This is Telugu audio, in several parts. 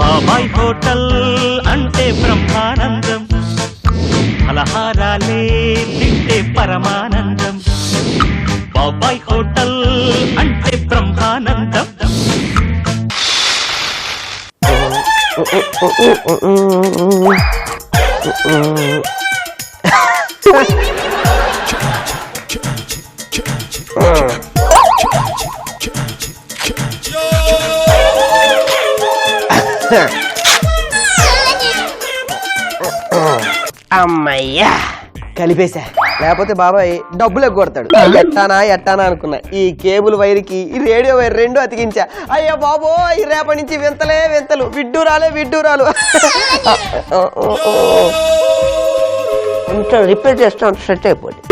బాబాయ్ హోటల్ అంటే బ్రహ్మానందం, ఫలహారాలే తింటే పరమానందం. బాబాయ్ హోటల్ అంటే బ్రహ్మానందం. అమ్మయ్యా కలిపేశా, లేకపోతే బాబాయ్ డబ్బులు ఎగ్గొడతాడు. ఎట్టానా అనుకున్నా. ఈ కేబుల్ వైర్ కి ఈ రేడియో వైర్ రెండు అతికించా. అయ్యా బాబోయ్, రేపటి నుంచి వింతలే వింతలు, విడ్డూరాలు. కొంచెం రిపేర్ చేస్తా సెట్ అయిపోయింది.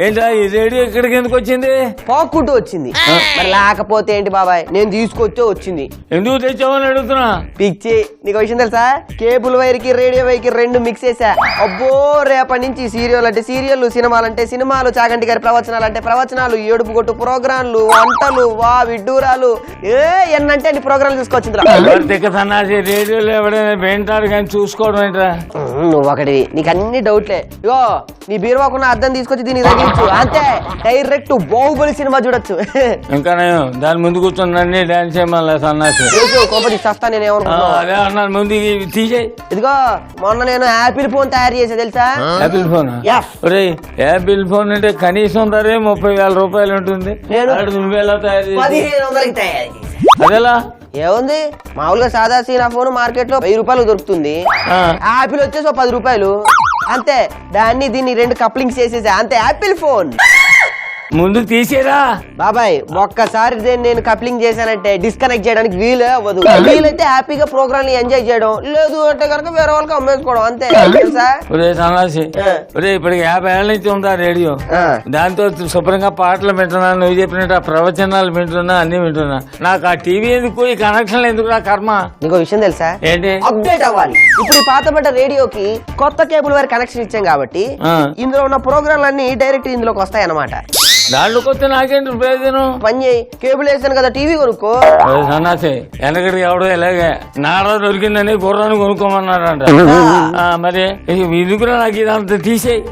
ఏంటా ఈ రేడియో ఇక్కడికి ఎందుకు వచ్చింది? పాక్కుంటూ వచ్చింది. మరి లేకపోతే ఏంటి బాబాయ్, నేను తీసుకొచ్చే వచ్చింది. ఎందుకు తెచ్చావని అడుగుతున్నా. పిచ్చి, నీకు విషయం తెలుసా? కేబుల్ వైర్ కి రేడియో వైర్ కి రెండు మిక్స్ చేసా. అబ్బో, రేపటి నుంచి సీరియల్ అంటే సీరియల్, సినిమాలంటే సినిమాలు, చాగంటి గారి ప్రవచనాలు అంటే ప్రవచనాలు, ఏడుపు కొట్టు ప్రోగ్రాంలు, వంటలు, వా విడ్డూరాలు, ఎన్నంటే అన్ని ప్రోగ్రాంలు తీసుకొచ్చింది. రేడియోలో ఎవడైనా వింటాడు కానీ చూసుకోవడం ఏంట్రా? నువ్వు ఒకటి, నీకు అన్ని డౌట్లే. ఇగో నీ బీరువాకున్న అద్దం తీసుకొచ్చి దీనికి తగ్గించు, అంతే. డైరెక్ట్ బాహుబలి సినిమా చూడొచ్చు. ఇంకా నేను దాని ముందు కూర్చున్నాను డాన్స్ చేయమని సన్నాసి కోపది సస్తా. నేను అదే అన్నాను, ముందు తీసేయి. ఇదిగో మొన్న నేను యాపిల్ ఫోన్ తయారు చేసా తెలుసా? Apple phone? యాపిల్ ఫోన్ అంటే కనీసం ధరే 30,000 రూపాయలు ఉంటుంది. నువ్వేలా తయారు చేసి? 1500కి తయారు చేసా. అదేలా? ఏముంది, మామూలుగా సాదా సీనా ఫోన్ మార్కెట్ లో 1000 రూపాయలు దొరుకుతుంది. యాపిల్ వచ్చేసి 10 రూపాయలు అంతే. దాన్ని దీన్ని రెండు కప్లింగ్స్ చేసేసా, అంతే యాపిల్ ఫోన్. ముందు తీసేరా బాబాయ్. ఒక్కసారి నేను కప్లింగ్ చేశానంటే డిస్కనెక్ట్ చేయడానికి వీలే అవ్వదు. వీలైతే హ్యాపీగా ప్రోగ్రామ్ ని ఎంజాయ్ చేయడం, లేదు అంటే కనుక వేరే వాళ్ళకి అమ్మేసుకోవడం, అంతే. సన్నాసి ఇప్పటికి 50 ఏళ్ళ నుంచి ఉందా రేడియో. దాంతో శుభ్రంగా పాటలు వింటున్నా, నువ్వు చెప్పినట్టు ఆ ప్రవచనాలు వింటున్నా, అన్ని వింటున్నా. నాకు ఆ టీవీ ఎందుకు, ఈ కనెక్షన్ ఎందుకు, నా కర్మ. నీకు విషయం తెలుసా? ఏంటి? అప్డేట్ అవ్వాలి. ఇప్పుడు ఈ పాతబడ్డ రేడియోకి కొత్త కేబుల్ వైర్ కనెక్షన్ ఇచ్చాం కాబట్టి ఇందులో ఉన్న ప్రోగ్రాంలు అన్ని డైరెక్ట్ ఇందులోకి వస్తాయి అన్నమాట. దాంట్లోకి వస్తే నాకేంటి ప్రయోజనం? పని చేయి, కేబుల్ వేసాను కదా, టీవీ కొనుక్కో. సన్నాసి వెనకడికి ఎవడో ఇలాగే నాడా దొరికిందని గుర్రాన్ని కొనుక్కోమన్నాడంట. మరి ఎందుకురా నాకు ఇదంతా తీసేయి,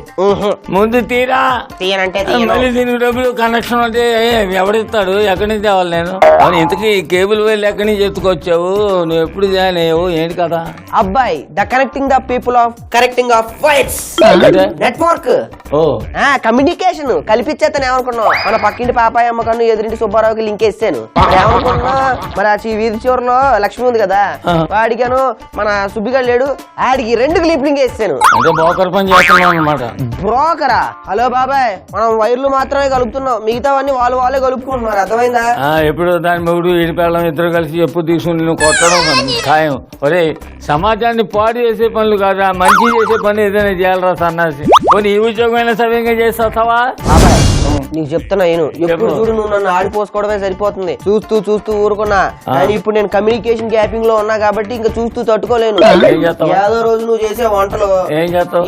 ముందు తీరా. తీయనంటే మళ్ళీ దీనికి డబ్బులు కనెక్షన్ అంటే ఎవడిస్తాడు? ఎక్కడి నుంచి తేవాలి నేను? ఇంతకీ కేబుల్ వైర్లు ఎక్కడి నుంచి ఎత్తుకొచ్చావు? నువ్వు ఎప్పుడు జాయిన్ అయ్యావు? ఏంటి కదా? అబ్బాయి, the connecting the people of correcting of wires network. Communication కల్పించేస్తాను. ఏమనుకున్నావు? మన పక్కింటి పాపాయి అమ్మకన్ను ఎదురింటి సుబ్బారావుకి లింక్ వేసాను. ఏమనుకున్నా, మరి ఆ వీధి చివరిలో లక్ష్మి ఉంది కదా, వాడిగాను మన సుబ్బిగాడు లేడు, ఆడికి 2 లింక్ వేసాను. బ్రోకర్ పని చేస్తున్నావు అన్నమాట. బ్రోకరా? హలో బాబాయ్, మనం వైర్లు మాత్రమే కలుపుతున్నాం, మిగతావన్నీ వాళ్ళే కలుపుకుంటున్నారు. అర్థమైందా? ఎప్పుడు దాని మొగుడు ఇడిపేళ్ళం ఇద్దరు కలిసి ఎప్పుడు తీసుకుని నువ్వు కొట్టడం ఖాయం. ఒరే, సమాజాన్ని పాడు చేసే పనులు కాదా, మంచి చేసే పని ఏదైనా చేయాలరా సన్నాసి. ఈ ఉద్యోగమైనా సవ్యంగా చేస్తావా? నీకు చెప్తున్నా, నేను ఎప్పుడు చూడు నువ్వు నన్ను ఆడిపోసుకోవడమే సరిపోతుంది. చూస్తూ ఊరుకున్నా. కానీ ఇప్పుడు నేను కమ్యూనికేషన్ గ్యాపింగ్ లో ఉన్నా కాబట్టి ఇంకా చూస్తూ తట్టుకోలేను. ఏదో రోజు నువ్వు చేసే వంటలు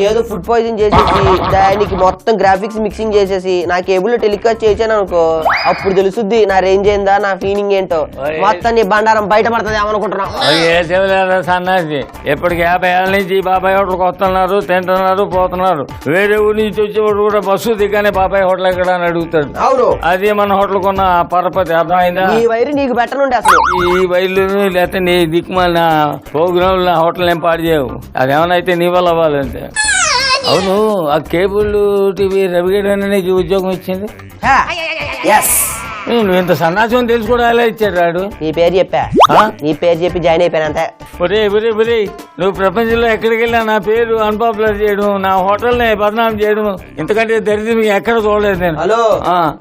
ఏదో ఫుడ్ పాయిజన్ చేసేసి దానికి మొత్తం గ్రాఫిక్స్ మిక్సింగ్ చేసేసి నా కేబుల్ లో టెలికాస్ట్ చేసాను అనుకో, అప్పుడు తెలుసుద్ది నా రేంజ్ ఏందా, నా ఫీలింగ్ ఏంటో. మొత్తం నీ బండారం బయటపడుతుంది ఏమనుకుంటున్నావు? సన్నాసి ఎప్పటికి 50 ఏళ్ళ నుంచి బాబాయ్ హోటల్కి వస్తున్నారు, తింటున్నారు, పోతున్నారు. వేరే ఊరి నుంచి వచ్చేవాడు కూడా బస్సు దిగానే బాబాయ్ హోటల్ ఎక్కడ అని అడుగుతాడు. అవును, అది మన హోటల్ కొన్న పరపతి. అర్థమైందా? ఈ వైరు నీకు బెటర్ అసలు. ఈ వైర్లు లేకపోతే నీ దిక్కుమాల ప్రోగ్రాంలు నా హోటల్ ఏం పాడు చేయవు. అదేమన్నా అయితే నీ వల్ల అవ్వాలంటే. అవును, ఆ కేబుల్ టీవీ రవిగడ నీకు ఉద్యోగం ఇచ్చింది. నువ్వు ఇంత సన్నాసం తెలుసు కూడా ఎలా ఇచ్చాడు రాడు? నీ పేరు చెప్పి జాయిన్ అయిపోయానంతే. నువ్వు ప్రపంచంలో ఎక్కడికి వెళ్ళా నా పేరు అన్పాపులర్ చేయడం, నా హోటల్ ని బదనాం చేయడం, ఇంతకంటే దరిద్రం ఎక్కడ చూడలేదు నేను. హలో,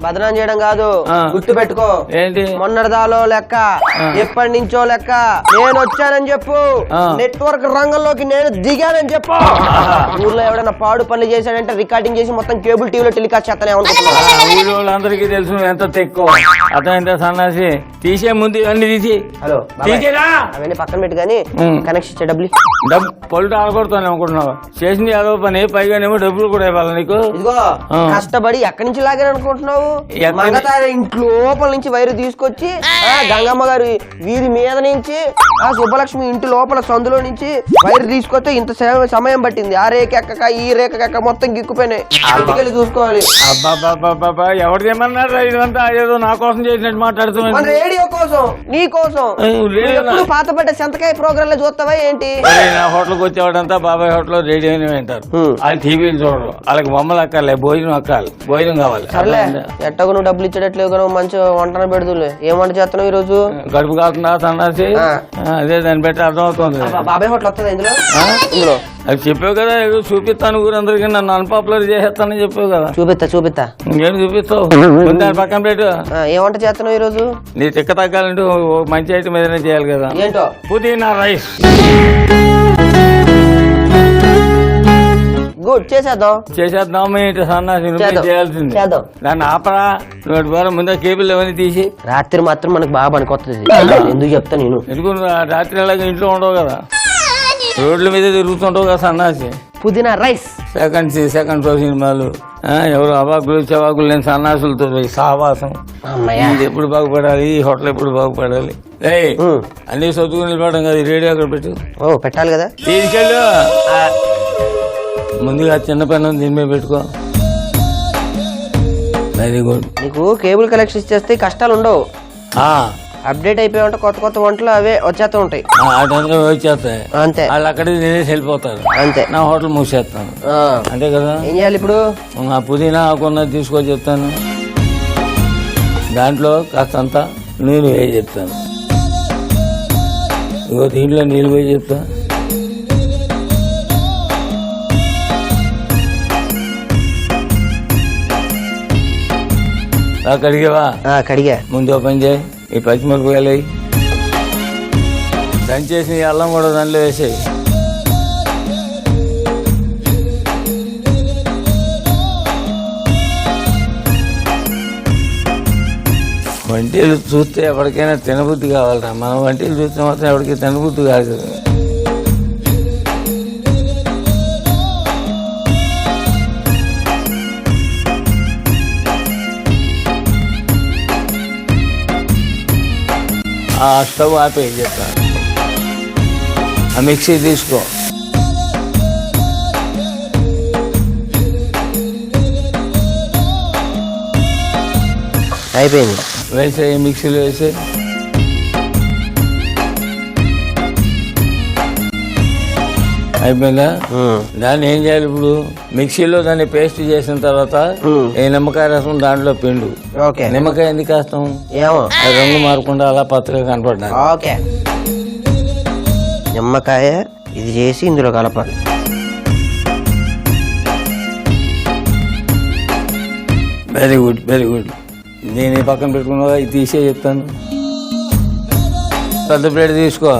బదనాం చేయడం కాదు, గుర్తు పెట్టుకో. ఏంటి? మొన్నటిదాలో లెక్క, ఎప్పటి నుంచో లెక్క. నేను వచ్చానని చెప్పు, నెట్వర్క్ రంగంలోకి నేను దిగానని చెప్పు. ఊర్లో ఎవడైనా పాడు పనులు చేశాడంటే రికార్డింగ్ చేసి మొత్తం కేబుల్ టీవీలో టెలికాస్ట్ చేస్తానే అనుకుంటున్నా. ఊళ్ళో అందరికీ తెలుసు ఎంత తెక్కువ. అర్థమైందా సన్నాసి? తీసే ముందు ఇవన్నీ తీసి హలో బాబాయ్, తీసేరా. అవన్నీ పక్కన పెట్టి కానీ కనెక్షన్ ఇచ్చే డబ్బులు డబ్బు పొల్లు ఆడకూడతాను అనుకుంటున్నావు. చేసింది ఏదో పని, పైగానేమో డబ్బులు కూడా ఇవ్వాలి నీకు. ఇదిగో కష్టపడి ఎక్కడి నుంచి లాగాను అనుకుంటున్నావు? మంగతాయ ఇంటి లోపల నుంచి వైరు తీసుకొచ్చి గంగమ్మ గారి వీధి మీద నుంచి సుబ్బలక్ష్మి ఇంటి లోపల సందులో నుంచి వైరు తీసుకొస్తే ఇంత సమయం పట్టింది. ఆ రేఖ ఎక్కక ఈ రేఖ ఎక్క మొత్తం గిక్కుపోయినాయి. ఇంటికెళ్ళి చూసుకోవాలి. అబ్బాబాబాబా ఎవరు ఏమన్నారు? ఇదంతా ఏదో నా కోసం చేసినట్టు మాట్లాడుతున్నాను. మన రేడియో కోసం, నీ కోసం. ఎప్పుడు పాత పడ్డ సంతకాయ ప్రోగ్రామ్ లో చూస్తావా ఏంటి? నా హోటల్కి వచ్చేవాడంతా బాబాయ్ హోటల్ రేడియోనే వింటారు. అది టీవీలు చూడరు. వాళ్ళకి బొమ్మలు అక్కాలి, భోజనం అక్కాలి, భోజనం కావాలి. సర్లే, ఎట్టకు నువ్వు డబ్బులు ఇచ్చేటట్లేదు కదా, మంచి వంటన పెడుతులే. ఏం వంట చేస్తున్నావు ఈ రోజు? గడుపు కాకుండా సన్నాసి. అదే దాన్ని బట్టి అర్థం అవుతుంది. బాబాయ్ హోటల్ వస్తుంది ఇందులో? ఇందులో అది చెప్పావు కదా, ఏదో చూపిస్తాను ఊరందరికీ, నన్ను అన్పాపులర్ చేసేస్తానని చెప్పావు కదా. చూపిస్తా. ఇంకేం చూపిస్తావు? దాని పక్కన పెట్టు. ఏం వంట చేస్తున్నావు ఈ రోజు? నీ తిక్క తగ్గాలంటే మంచి ఐటమ్ ఏదైనా చేయాలి కదా. ఏంటో? పుదీనా రైస్. గుడ్, చేసేద్దాం. ఏంటి సన్నాసి? చేయాల్సింది దాన్ని ఆపరా. నువ్వు ముందే కేబుల్ అవన్నీ తీసి. రాత్రి మాత్రం మనకు బాగా పనికొస్తుంది. ఎందుకు చెప్తా నేను? ఎందుకు రాత్రి అలాగే ఇంట్లో ఉండవు కదా, రోడ్ల మీద తిరుగుతుంటావు కదా సన్నాసి. పుదీనా రైస్. సెకండ్ షో సినిమాలు, ఎవరు అవాకులు చవాకులు లేని సన్నాసులతో సహవాసం. ఇది ఎప్పుడు బాగుపడాలి, ఈ హోటల్ ఎప్పుడు బాగుపడాలి. అన్ని చదువుకుని నిలబడడం కదా. రేడియో అక్కడ పెట్టు. పెట్టాలి కదా. తీసుకెళ్ళు. ముందుగా చిన్న పెన్ను దీని మీద పెట్టుకో. Very good. నీకు కేబుల్ కనెక్షన్ ఇచ్చేస్తే కష్టాలు ఉండవు. అప్డేట్ అయిపోయి ఉంటే కొత్త కొత్త వంటలు అవే వచ్చేస్తూ ఉంటాయి. వచ్చేస్తాయి అంతే. వాళ్ళు అక్కడే తినేసి వెళ్ళిపోతారు అంతే. నా హోటల్ మూసేస్తాను అంతే కదా. ఏం చేయాలి ఇప్పుడు? ఆ పుదీనా ఆకున్నది తీసుకొని చెప్తాను. దాంట్లో కాస్తంత నూనె వేసి చెప్తాను. ఇగో దీంట్లో నీళ్ళు వేసి చెప్తా. కడిగావా? కడిగా. ముందు పని చేయి. ఈ పచ్చిమిరపకాయలు దంచేసి అల్లం కూడా దాంట్లో వేసేయి. వంటలు చూస్తే ఎవరికైనా తినబుద్ధి కావాలరా. మనం వంటలు చూస్తే మాత్రం ఎవరికి తినబుద్ధి కాదు. ఆ స్టవ్ ఆపే చెప్తాను. ఆ మిక్సీ తీసుకో. అయిపోయింది. వేసే మిక్సీలో వేసే. అయిపోయిందా? దాన్ని ఏం చేయాలి ఇప్పుడు? మిక్సీలో దాన్ని పేస్ట్ చేసిన తర్వాత ఈ నిమ్మకాయ రసం దాంట్లో పిండు. నిమ్మకాయ ఎందుకు వేస్తాం? రంగు మారకుండా అలా పచ్చగా కనపడ్డా. నిమ్మకాయ ఇది చేసి ఇందులో కలపాలి. Very good, very good. నేను ఈ పక్కన పెట్టుకున్నా, ఇది తీసే చెప్తాను. పెద్ద ప్లేట్ తీసుకో,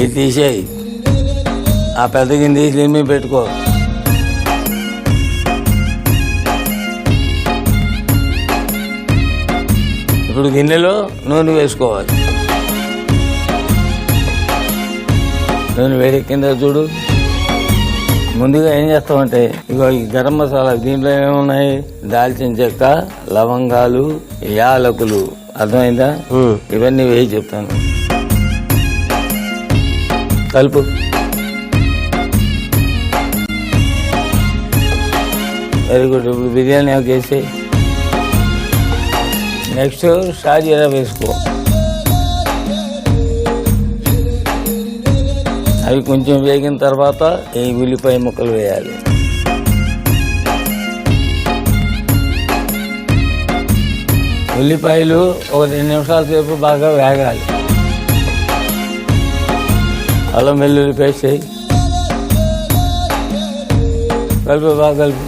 ఇది తీసేయి. ఆ పెద్ద గిన్నె తీసి దీని మీద పెట్టుకో. ఇప్పుడు గిన్నెలో నూనె వేసుకోవాలి. నూనె వేడెక్కిందో చూడు. ముందుగా ఏం చేస్తామంటే ఇగో ఈ గరం మసాలా దీంట్లో ఏమున్నాయి? దాల్చిన చెక్క, లవంగాలు, యాలకులు. అర్థమైందా? ఇవన్నీ వేసి చెప్తాను. కలుపు. Very good. ఇప్పుడు బిర్యానీ ఆకు వేసి నెక్స్ట్ షాజీరా వేసుకో. అవి కొంచెం వేగిన తర్వాత ఈ ఉల్లిపాయ ముక్కలు వేయాలి. ఉల్లిపాయలు ఒక 2 నిమిషాల సేపు బాగా వేగాలి. అల్లం వెల్లుల్లి పేస్ట్ వేయి. కలిపి బాగా కలిపి.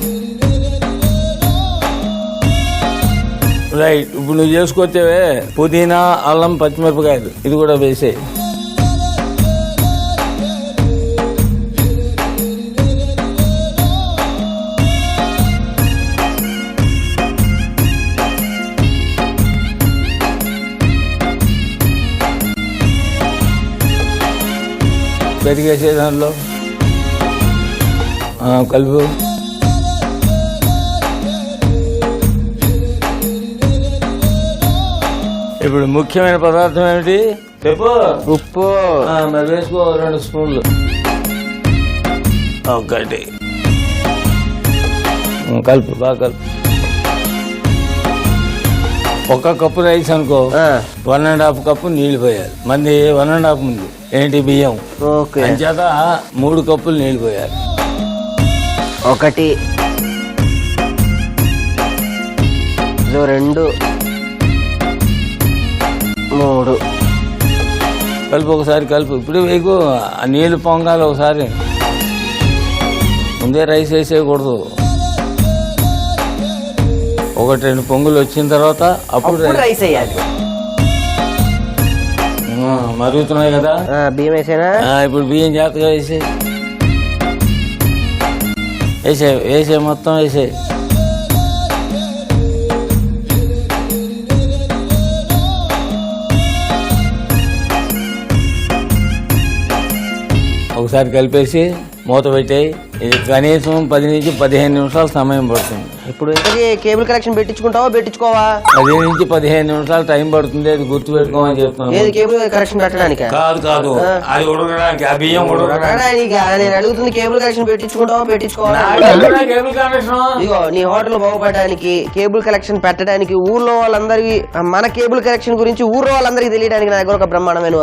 రైట్. ఇప్పుడు నువ్వు చేసుకొచ్చేవే పుదీనా, అల్లం, పచ్చిమిరపకాయలు, ఇది కూడా వేసేయి. పెరిగేసే దాంట్లో కలుపు. ఇప్పుడు ముఖ్యమైన పదార్థం ఏమిటి చెప్పు. ఉప్పు. మరి వేసుకో 2 స్పూన్లు. ఒకటి కలుపు, బాగా కలుపు. 1 కప్పు రైస్ అనుకో 1.5 కప్పు నీళ్లు పోయాలి. మంది 1.5 ముందు ఏంటి బియ్యం. ఓకే. అంచేత 3 కప్పులు నీళ్లు పోయాలి. 1 2 3 కలుపు, ఒకసారి కలుపు. ఇప్పుడు వేకు ఆ నీళ్లు పొంగాలి ఒకసారి. ముందే రైస్ వేసేయకూడదు. 1-2 పొంగులు వచ్చిన తర్వాత అప్పుడు రైస్ వేయాలి. మరుగుతున్నాయి కదా. బియ్యం వేసేనా. ఇప్పుడు బియ్యం జాగ్రత్తగా వేసే మొత్తం వేసే. ఒకసారి కలిపేసి మూత పెట్టాయి. ఇది కనీసం 10 నుంచి 15 నిమిషాలు సమయం పడుతుంది. ఇప్పుడు ఇంతకీ కేబుల్ కనెక్షన్ పెట్టించుకుంటావా పెట్టించుకోవా. 10 నుంచి 15 నిమిషాలు టైం పడుతుంది. అది గుర్తు పెట్టుకోమని చెప్తున్నాను. ఏది కేబుల్ కనెక్షన్ పెట్టడానికి. కాదు అది ఉడకడానికి, ఆ బియ్యం ఉడకడానికి. నేను అడుగుతుంది కేబుల్ కనెక్షన్ పెట్టించుకుంటావా పెట్టించుకోవా. కేబుల్ కనెక్షన్ ఇగో నీ హోటల్ బాగుపడడానికి కేబుల్ కనెక్షన్ పెట్టడానికి ఊర్లో వాళ్ళందరికి మన కేబుల్ కనెక్షన్ గురించి ఊర్లో వాళ్ళందరికీ తెలియడానికి నా దగ్గర ఒక బ్రహ్మాండమైన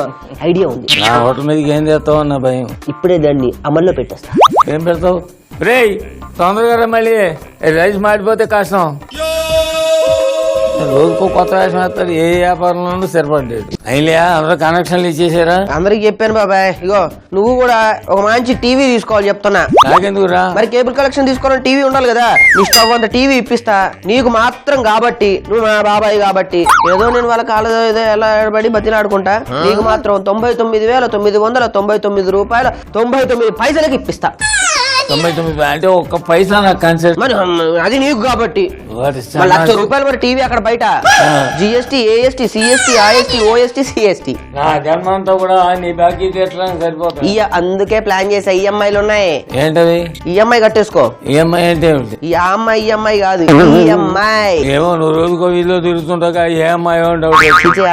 ఐడియా ఉంది. నా హోటల్ మీదకి ఏం చేస్తావు అన్న భయం. ఇప్పుడే దాన్ని అమల్లో పెట్టేస్తా. ఏం పెడతావు రే? తొందరగా మళ్ళీ రైస్ మాడిపోతే కష్టం. రోజుకో కొత్త రైస్ మాత్రం ఏ వ్యాపారంలోనూ సరిపడ్డాడు. అయినా అందరూ కనెక్షన్లు ఇచ్చేసారా? అందరికి చెప్పాను బాబాయ్. ఇగో నువ్వు కూడా ఒక మంచి టీవీ తీసుకోవాలి చెప్తున్నా. నాకెందుకురా? మరి కేబుల్ కనెక్షన్ తీసుకోవాలని టీవీ ఉండాలి కదా. నీ స్టవ్ అంత టీవీ ఇప్పిస్తా నీకు మాత్రం కాబట్టి. నువ్వు నా బాబాయ్ కాబట్టి ఏదో నేను వాళ్ళ కాళ్ళ ఏదో ఎలా పడి బతిలాడుకుంటా. నీకు మాత్రం 99,999 రూపాయల 99 పైసలకి ఇప్పిస్తా. 99 అంటే 1 పైసా నాకు కన్సెషన్. మరి అది నీకు కాబట్టి 1,00,000 రూపాయలు మరి టీవీ అక్కడ బయట. GST, AST, CST, IST, OST, CST. నా జన్మ అంతా కూడా నీ బాకీ తీర్చడానికి సరిపోతుంది. అందుకే ప్లాన్ చేసా. ఈఎంఐలు ఉన్నాయి. ఏంటది? ఈఎంఐ కట్టేసుకో. ఈఎంఐ అంటే ఏమిటి? ఈఎంఐ కాదు ఈఎంఐ. ఏమో నువ్వు రోజుకో వీధిలో తిరుగుతుంటా ఈఎంఐ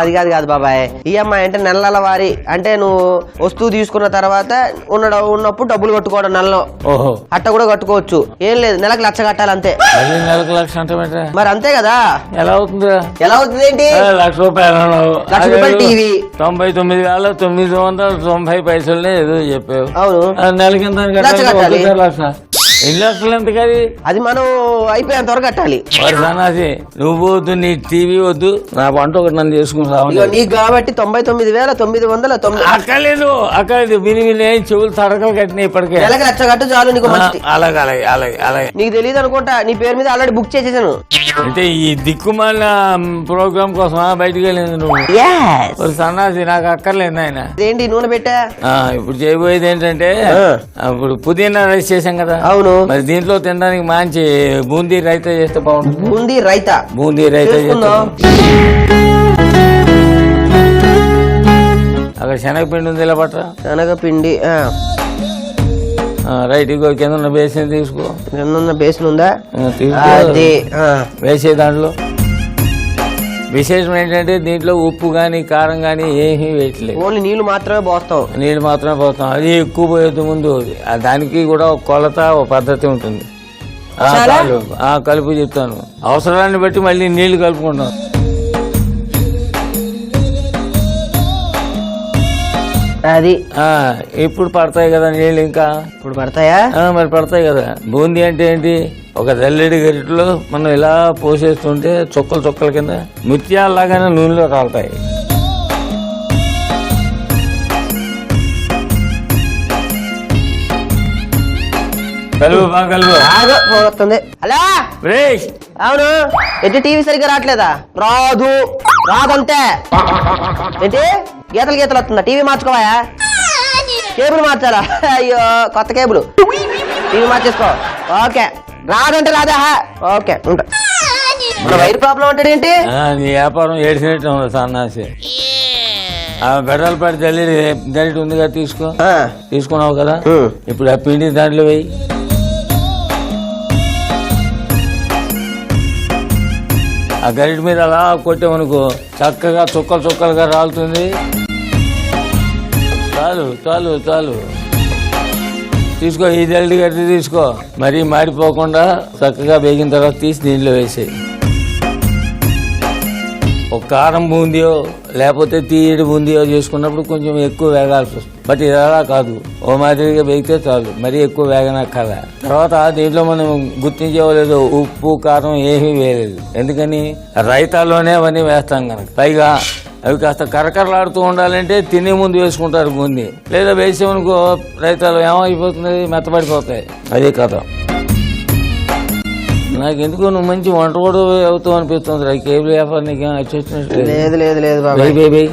అది కాదు బాబాయ్. ఈఎంఐ అంటే నెలల వారి. అంటే నువ్వు వస్తువు తీసుకున్న తర్వాత ఉన్నప్పుడు డబ్బులు కట్టుకోవడం నెలలో. అట్ట కూడా కట్టుకోవచ్చు. ఏం లేదు, నెలకు 1,00,000 కట్టాలి అంతే. నెలకు 1,00,000 అంటే మరి అంతే కదా. ఎలా అవుతుంది? ఏంటి 1,00,000 రూపాయలు? 1,00,000 రూపాయలు టీవీ 99,990 ఏదో చెప్పావు. అవును. నెలకి ఎంత కట్టాలి? 1,00,000. 2,00,000 ఎంత కది? అది మనం అయిపోయేంత వరకు కట్టాలి. సన్నాసి నువ్వు వద్దు, నీ టీవీ వద్దు, నా వంట ఒకటి నన్ను చేసుకుంటావు. నీకు కాబట్టి 99,990. అక్కలేదు విని చెవులు తడకలు కట్టినాయి ఇప్పటికే. నెలకు 1,00,000 కట్టు చాలు నీకు. అలాగే నీకు తెలియదు అనుకుంటా. నీ పేరు మీద ఆల్రెడీ బుక్ చేసేసాను. అంటే ఈ దిక్కుమాలిన ప్రోగ్రామ్ కోసమా బయటికి వెళ్ళింది నువ్వు? సన్నాసి నాకు అక్కర్లేదు ఆయన. ఏంటి నూనె పెట్టా? ఇప్పుడు చేయబోయేది ఏంటంటే ఇప్పుడు పుదీనా రైస్ చేసాం కదా. అవును. మరి దీంట్లో తినడానికి మంచి బూందీ రైతా చేస్తే బాగుంటుంది. బూందీ రైతా అక్కడ శనగపిండి ఉంది ఇలా పట్ట. శనగపిండి రైట్. ఇగో కింద ఉన్న బేసిన్ తీసుకో. కింద బేసిన్ ఉందా? వేసే దాంట్లో విశేషం ఏంటంటే దీంట్లో ఉప్పు గాని కారం గాని ఏమీ వేయట్లేదు. ఓన్లీ నీళ్లు మాత్రమే పోస్తాం. అది ఎక్కువ పోయేది ముందు. దానికి కూడా ఒక కొలత, ఒక పద్ధతి ఉంటుంది. కలుపు చెప్తాను. అవసరాన్ని బట్టి మళ్ళీ నీళ్లు కలుపుకుంటాం. అది ఇప్పుడు పడతాయి కదా నీళ్ళు. ఇంకా ఇప్పుడు పడతాయా? మరి పడతాయి కదా. బూందీ అంటే ఏంటి? ఒక తెల్లడి గరిటలో మనం ఇలా పోసేస్తుంటే చుక్కల కింద ముత్యాలలాగానే నూనెలో కాలుతాయి. కలుపు వస్తుంది. అలా అవును. ఎట్టి టీవీ సరిగ్గా రావట్లేదా? రాదంతే. ఏంటి గీతలు వస్తుందా? టీవీ మార్చుకోవా? కేబుల్ మార్చాలా? అయ్యో కొత్త కేబుల్. టీవీ మార్చేసుకో. ఓకే. రాదంటే రాదా? ఓకే ఉంటా. వైర్ ప్రాబ్లం అంటే ఏంటి? నీ వ్యాపారం ఏడ్చినట్టు సన్నాసి. ఆ బెడలపాటి తల్లి గరిట ఉందిగా తీసుకో. ఆ, తీసుకున్నావు కదా, ఉమ్. ఇప్పుడు ఆ పిండి దాంట్లో వేయి. ఆ గరిట మీద అలా కొట్టామనుకో చక్కగా చుక్కలు చుక్కలుగా రాలుతుంది. చాలు చాలు చాలు. తీసుకో, ఈ జల్లి గట్టి తీసుకో. మరీ మాడిపోకుండా చక్కగా వేగిన తర్వాత తీసి దీంట్లో వేసేయి. ఒక కారం బూందియో లేకపోతే తీయడి బూందియో చేసుకున్నప్పుడు కొంచెం ఎక్కువ వేగాల్సి వస్తుంది. బట్ ఇది అలా కాదు, ఓ మాదిరిగా వేగితే చాలు, మరీ ఎక్కువ వేగనక్కల. తర్వాత దీంట్లో మనం గుర్తించేవలేదు, ఉప్పు కారం ఏమీ వేయలేదు. ఎందుకని రైతాలోనే అవన్నీ వేస్తాం కనుక. పైగా అవి కాస్త కరకరలాడుతూ ఉండాలంటే తినే ముందు వేసుకుంటారు బూంది, లేదా వేసామనుకో రైతాలు ఏమైపోతుంది, మెత్తబడిపోతాయి. అదే కథ. నాకెందుకో నువ్వు మంచి వంట కూడా అవుతావు అనిపిస్తుంది. కేబుల్ వ్యాపారం నీకు వచ్చినట్టు. లేదు లేదు లేదు బాబాయ్. బేబీ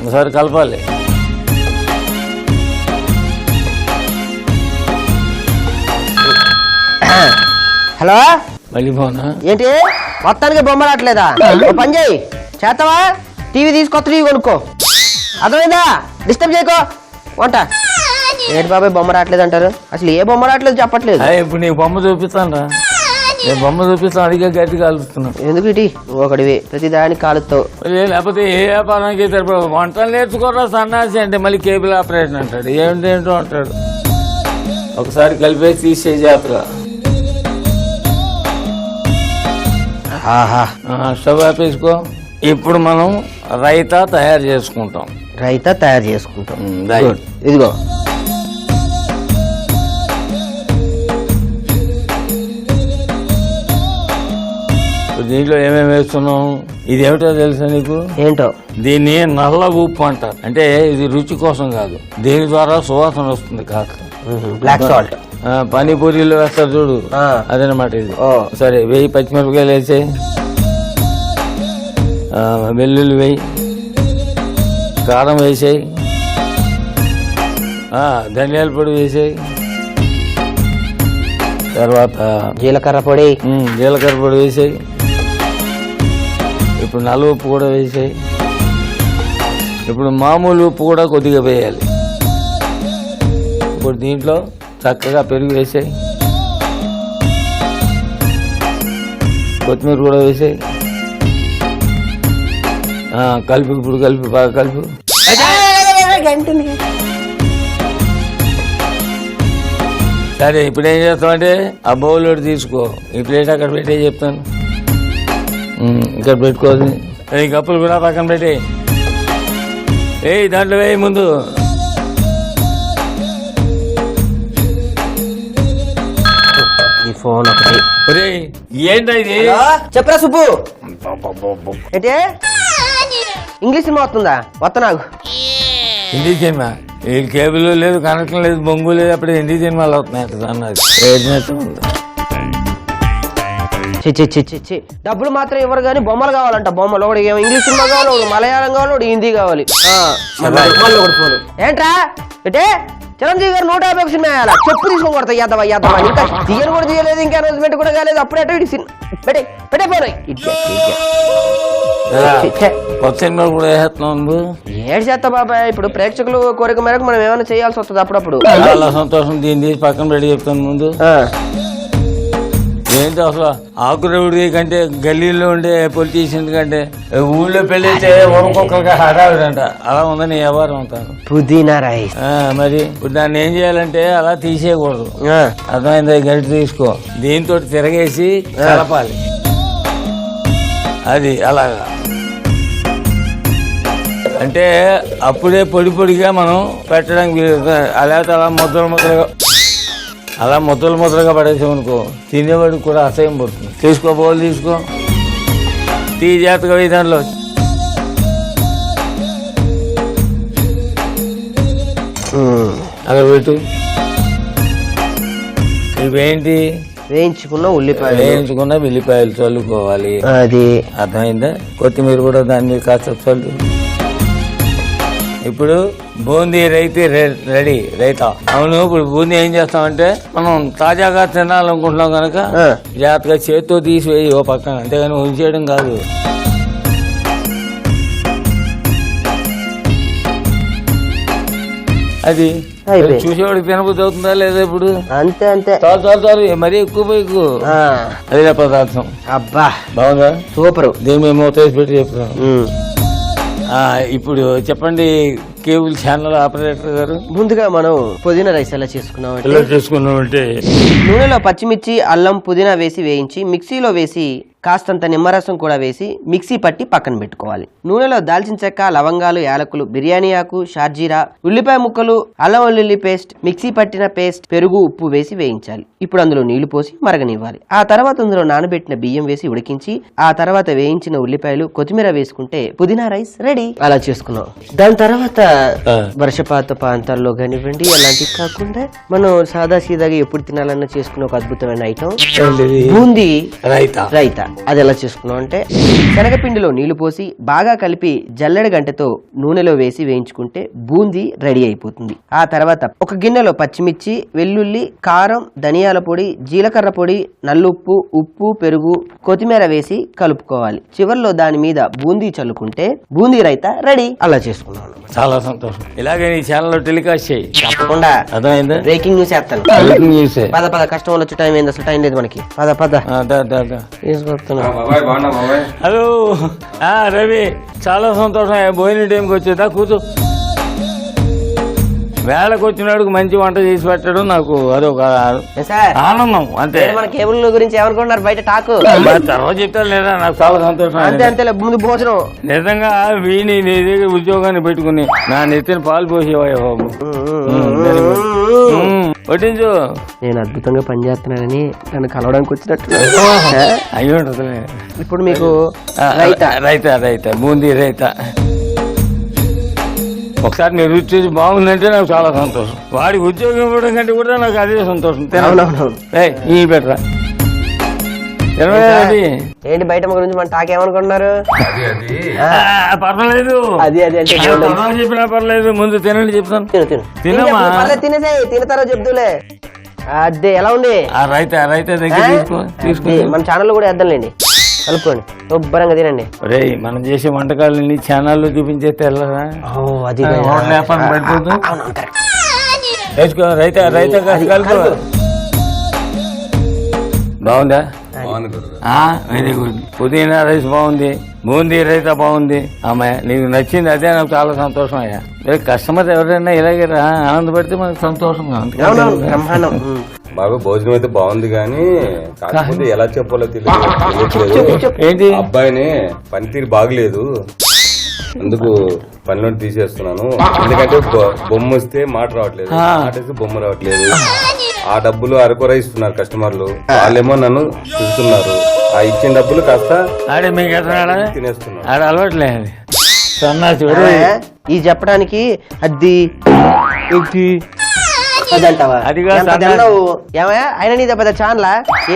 ఒకసారి కలపాలి. హలో, మళ్ళీ పోనా? ఏంటి మొత్తానికి బొమ్మ రావట్లేదా? ఓ పని చేయి, చేస్తావా? టీవీ తీసుకొత్త టీవీ కొనుక్కో, అర్థమైందా? డిస్టర్బ్ చేయకో వంట. ఏంటి బాబాయ్ బొమ్మ రావట్లేదు అంటారు? అసలు ఏ బొమ్మ రావట్లేదు చెప్పట్లేదు. ఇప్పుడు నీకు బొమ్మ చూపిస్తాను రా, నేను బొమ్మ చూపిస్తాను. అడిగే గట్టి కాలుస్తున్నాను. ఎందుకు ఇటీ ఒకటివి ప్రతి దానికి కాలుస్తావు? లేకపోతే ఏ వ్యాపారానికి వంటలు నేర్చుకోరా సన్నాసి అంటే మళ్ళీ కేబుల్ ఆపరేషన్ అంటాడు, ఏంటో అంటాడు. ఒకసారి కలిపేసి తీసే జాతర. స్టవ్ ఆపేసుకో. ఇప్పుడు మనం రైతా తయారు చేసుకుంటాం. రైతా తయారు చేసుకుంటాం. దాయి. Good. ఇదిగో దీంట్లో ఏమేమి వేస్తున్నాం? ఇది ఏమిటో తెలుసా నీకు? ఏంటో? దీన్ని నల్ల ఉప్పు అంటారు. అంటే ఇది రుచి కోసం కాదు, దీని ద్వారా సువాసన వస్తుంది కాస్త. Black salt. పానీపూరీలో వేస్తారు చూడు, అదనమాట ఇది. సరే, వెయ్యి పచ్చిమిరపకాయలు వేసాయి, వెల్లుల్లి వేయి, కారం వేసాయి, ధనియాల పొడి వేసాయి, తర్వాత జీలకర్ర పొడి. జీలకర్ర పొడి వేసాయి. ఇప్పుడు నల్ల ఉప్పు కూడా వేసాయి. ఇప్పుడు మామూలు ఉప్పు కూడా కొద్దిగా వేయాలి. ఇప్పుడు దీంట్లో చక్కగా పెరుగు వేసాయి, కొత్తిమీర కూడా వేసాయి. కలిపి, ఇప్పుడు కలిపి, బాగా కలిపి. సరే, ఇప్పుడు ఏం చేస్తామంటే ఆ బౌల్ ఒకటి తీసుకో, ఈ ప్లేట్ అక్కడ పెట్టే చెప్తాను. ఇక్కడ పెట్టుకోవాలి. ఈ కప్పులు కూడా పక్కన పెట్టి దాంట్లో వేయి ముందు. ఈ ఫోన్ ఒకటి. ఏంటో ఇది? చెప్పరా సుబ్బు, ఏంటే ఇంగ్లీష్ సినిమా వస్తుందా? వస్తా నాకు. హిందీ సినిమా? ఈ కేబుల్ లేదు, కనెక్షన్ లేదు, బొంగు లేదు, అప్పుడు హిందీ సినిమాలు అవుతున్నాయి అన్నది. డబ్బులు మాత్రం ఇవ్వరు కానీ బొమ్మలు కావాలంట. బొమ్మలు ఒకటి ఇంగ్లీష్ సినిమా కావాలి, ఒకటి మలయాళం కావాలి, ఒకటి హిందీ కావాలి. ఏంట్రా అంటే చిరంజీవి గారు 150 సినిమా వేయాలా? చెప్పు తీసుకొని కొడతా. యాదవ యాదవ ఇంకా తీయను కూడా తీయలేదు, ఇంకా అనౌన్స్మెంట్ కూడా కాలేదు. అప్పుడే పెట్టే కొత్త సినిమా కూడా వేస్తున్నావు. ఏడు చేస్తా బాబాయ్, ఇప్పుడు ప్రేక్షకులు కోరిక మేరకు మనం ఏమైనా చేయాల్సి వస్తుంది అప్పుడప్పుడు. చాలా సంతోషం. దీన్ని తీసి పక్కన పెట్టి చెప్తాను ముందు. ఏంటో అసలు ఆకురవుడి కంటే గల్లీలో ఉండే పొలిటీషియన్ కంటే ఊళ్ళో పెళ్ళైతే ఒక్కొక్కరికి హడావిడంట. అలా ఉందని వ్యవహారం అంటారు. పుదీనా రైస్. మరి ఇప్పుడు దాన్ని ఏం చేయాలంటే అలా తీసేయకూడదు, అర్థమైందా? గరిట తీసుకో, దీంతో తిరగేసి కలపాలి. అది అలాగా అంటే అప్పుడే పొడి పొడిగా మనం పెట్టడానికి అలా ముద్దలుగా పడేసామనుకో తినేవాడికి కూడా అసహ్యం పడుతుంది. తీసుకో, బౌల్ తీసుకో, టీ జాగ్రత్తగా పోయి దాంట్లో. అలా పెట్టు. ఇవేంటి? వేయించుకున్న ఉల్లిపాయలు చల్లుకోవాలి. అది అర్థమైందా? కొత్తిమీర కూడా దాన్ని కాస్త చల్లు. ఇప్పుడు బూందీ రైతే రెడీ రైతా. అవును, ఇప్పుడు బూందీ ఏం చేస్తామంటే మనం తాజాగా తినాలనుకుంటున్నాం కనుక జాగ్రత్తగా చేత్తో తీసివేయి ఓ పక్కన, అంతేగాని ఉంచేయడం కాదు. అది చూసేవాడికి తినబుద్ధి అవుతుందా లేదా? ఇప్పుడు అంతే అంతే. చాలు మరీ ఎక్కువ పోయికు. అదే పదార్థం. అబ్బా బాగుందా? సూపర్. దీన్ని మేము మూత వేసి పెట్టి చెప్తాం. ఇప్పుడు చెప్పండి కేబుల్ ఛానల్ ఆపరేటర్ గారు. ముందుగా మనం పుదీనా రైస్ ఎలా చేసుకున్నామంటే నూనెలో పచ్చిమిర్చి, అల్లం, పుదీనా వేసి వేయించి మిక్సీలో వేసి కాస్తంత నిమ్మరసం కూడా వేసి మిక్సీ పట్టి పక్కన పెట్టుకోవాలి. నూనెలో దాల్చిన చెక్క, లవంగాలు, యాలకులు, బిర్యానీ ఆకు, షార్జీరా, ఉల్లిపాయ ముక్కలు, అల్లం వెల్లుల్లి పేస్ట్, మిక్సీ పట్టిన పేస్ట్, పెరుగు, ఉప్పు వేసి వేయించాలి. ఇప్పుడు అందులో నీళ్లు పోసి మరగనివ్వాలి. ఆ తర్వాత అందులో నానబెట్టిన బియ్యం వేసి ఉడికించి ఆ తర్వాత వేయించిన ఉల్లిపాయలు, కొత్తిమీర వేసుకుంటే పుదీనా రైస్ రెడీ. అలా చేసుకున్నాం. దాని తర్వాత వర్షపాత ప్రాంతాల్లో కానివ్వండి అలాంటివి కాకుండా మనం సాదా సీదాగా ఎప్పుడు తినాలన్నా చేసుకునే ఒక అద్భుతమైన ఐటమ్ బూందీ రైతా. అది ఎలా చేసుకున్నాం అంటే శనగపిండిలో నీళ్లు పోసి బాగా కలిపి జల్లెడ గంటెతో నూనెలో వేసి వేయించుకుంటే బూందీ రెడీ అయిపోతుంది. ఆ తర్వాత ఒక గిన్నెలో పచ్చిమిర్చి, వెల్లుల్లి, కారం, ధనియాల పొడి, జీలకర్ర పొడి, నల్లుప్పు, ఉప్పు, పెరుగు, కొత్తిమీర వేసి కలుపుకోవాలి. చివర్లో దాని మీద బూందీ చల్లుకుంటే బూందీ రైతా రెడీ. అలా చేసుకున్నాం. చాలా సంతోషం. ఇలాగే నీ ఛానల్ లో టెలికాస్ట్ చేయి. తప్పకుండా. అర్థమైందా? బ్రేకింగ్ న్యూస్ చేస్తాను. పద కస్టమర్లు వచ్చే టైం ఏంది? అసలు టైం లేదు మనకి. పద హలో రవి, చాలా సంతోషం. భోజనం టైంకి వచ్చేదా? కూర్చో. వేళకు వచ్చినాడు మంచి వంట చేసి పెట్టడం నాకు అదొక ఆనందం. అంతే. మన కేబుల్ గురించి ఏమనుకుంటున్నారు బయట టాకు? తర్వాత చెప్తాను లేదా? నాకు చాలా సంతోషం. అంతే ముందు భోజనం. నిజంగా వీని నీ దగ్గర ఉద్యోగాన్ని పెట్టుకుని నా నెత్తిన పాలు పోసేవాయి బాబు. పట్టించు. నేను అద్భుతంగా పనిచేస్తున్నానని నన్ను కలవడానికి వచ్చినట్టు అయ్యి ఉంటుంది. ఇప్పుడు మీకు రైతా బూందీ రైతా ఒకసారి మీరు రుచి చూసి బాగుందంటే నాకు చాలా సంతోషం. వాడి ఉద్యోగం ఇవ్వడం కంటే కూడా నాకు అదే సంతోషం. ఈ బెటరా ఏంటి బయట గురించి మన టాక్ ఏమనుకుంటున్నారు? పర్వాలేదు, చెప్పినా పర్లేదు. ముందు తినండి చెప్తాను. తినమ్మా. తినతారో చెప్తులే. అదే ఎలా ఉంది రైతా దగ్గర తీసుకో. మన ఛానల్ కూడా వేద్దాంలేండి. కలుపుకోండి, శుభ్రంగా తినండి. మనం చేసే వంటకాలని ఛానల్లో చూపించేస్తే రైతా కలుపు. బాగుందా? Very good. పుదీనా రైస్ బాగుంది, బూందీ రైతా బాగుంది. అమ్మాయి నీకు నచ్చింది, అదే నాకు చాలా సంతోషం. అయ్యా కస్టమర్ ఎవరైనా ఇలాగే ఆనందపడితే మనకు సంతోషంగా ఉంటుంది. బాగా భోజనం అయితే బాగుంది కానీ కాకపోతే ఎలా చెప్పాలో తెలియట్లేదు. ఏంటి? అబ్బాయిని పనితీరు బాగలేదు, అందుకు పనిలో తీసేస్తున్నాను. ఎందుకంటే బొమ్మ వస్తే మాట రావట్లేదు, మాట వస్తే బొమ్మ రావట్లేదు. ఆ డబ్బులు అరకొర ఇస్తున్నారు కస్టమర్లు, వాళ్ళేమో నన్ను చూస్తున్నారు. ఆ ఇచ్చిన డబ్బులు కాస్త తినేస్తున్నారు. ఆడ అలవాట్లేదు. ఈ చెప్పడానికి అది ఆయన నీ పెద్ద ఛానల్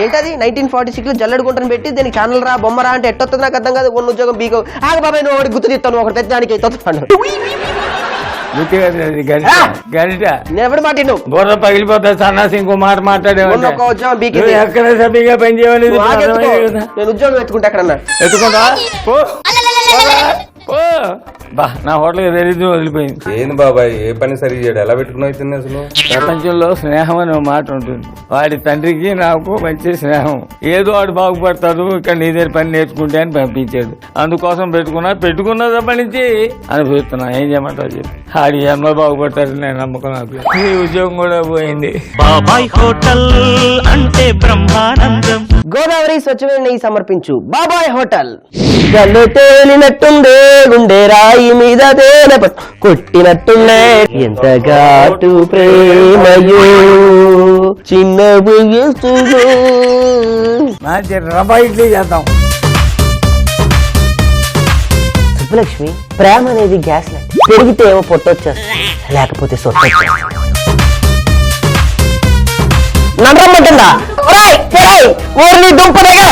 ఏంటది? 1946 లో జల్లెడుకుంటాను పెట్టి దీనికి ఛానల్ రా బొమ్మ రా అంటే ఎట్టొస్తుంది నాకు అర్థం కాదు. ఉన్న ఉద్యోగం బీకో ఆగ బాబాయ్, నువ్వు ఒకటి గుర్తు తీస్తాను, ఒకటి తెచ్చానికి ఎవడు మాట బుర్ర పగిలిపోతా. సన్నాసి ఇంకో మాట మాట్లాడేవాడు. ఎక్కడ సభ్యంగా పని చేయలేదు. నేను ఉద్యోగం ఎత్తుకుంటా ఎక్కడన్నా ఎత్తుకుంటా. నా హోటల్ దరిద్రం వదిలిపోయింది. ఏంది బాబాయ్, ఏ పని సరి చేయడు, ఎలా పెట్టుకున్నావు తిన్నా? అసలు ప్రపంచంలో స్నేహం అనే మాట ఉంటుంది. వాడి తండ్రికి నాకు మంచి స్నేహం. ఏదో వాడు బాగుపడతాడు, ఇక్కడ నీ దగ్గర పని నేర్చుకుంటే అని పంపించాడు. అందుకోసం పెట్టుకున్నప్పటి నుంచి అనుభవిస్తున్నా. ఏం చేయమంటావు చెప్పి. ఆడి జన్మ బాగుపడతాడు నేను నమ్మకం. నాకు ఈ ఉద్యోగం కూడా పోయింది. బాబాయ్ హోటల్ అంటే బ్రహ్మానందం. గోదావరి స్వచ్ఛమైన నెయ్యి సమర్పించు బాబాయ్ హోటల్. గల్లు తేలినట్టుండే, గుండె రాయి మీద తేనె కొట్టినట్టుండే, ఎంత ఘాటు ప్రేమయో చిన్న రబాయిట్లే చేద్దాం. సుబ్బలక్ష్మి, ప్రేమ అనేది గ్యాస్ లైట్. పెరిగితే ఏమో పొట్టొచ్చేస్తుంది, లేకపోతే సొట్టొచ్చేస్తుంది. నడరమ్మంటుందా? ఊరిని దుంప దగ్గర